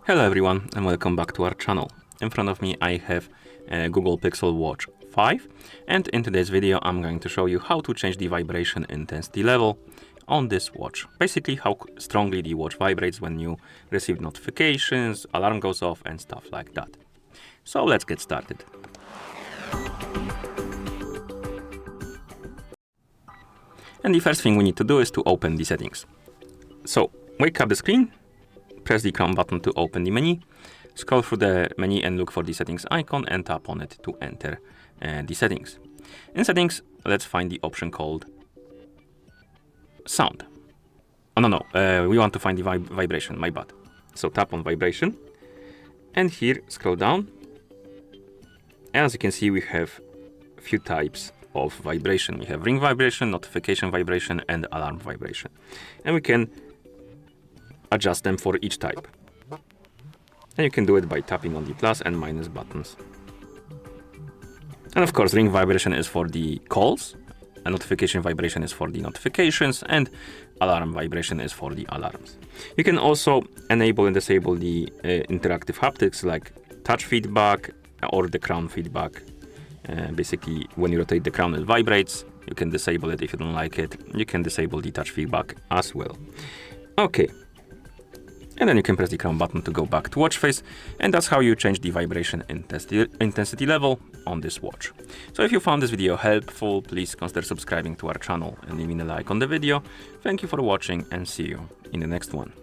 Hello everyone and welcome back to our channel. In front of me I have a Google Pixel Watch 5, and in today's video I'm going to show you how to change the vibration intensity level on this watch. Basically how strongly the watch vibrates when you receive notifications, alarm goes off and stuff like that. So let's get started. And the first thing we need to do is to open the settings. So wake up the screen, press the Chrome button to open the menu, scroll through the menu and look for the settings icon and tap on it to enter the settings. In settings, let's find the option called sound. We want to find the vibration, my bad. So tap on vibration and here scroll down. As you can see, we have a few types of vibration. We have ring vibration, notification vibration and alarm vibration. And we can adjust them for each type. And you can do it by tapping on the plus and minus buttons. And of course, ring vibration is for the calls, and notification vibration is for the notifications, and alarm vibration is for the alarms. You can also enable and disable the interactive haptics like touch feedback or the crown feedback. Basically, when you rotate the crown, it vibrates. You can disable it if you don't like it. You can disable the touch feedback as well. Okay. And then you can press the crown button to go back to watch face, and that's how you change the vibration intensity level on this watch. So if you found this video helpful, please consider subscribing to our channel and leaving a like on the video. Thank you for watching and see you in the next one.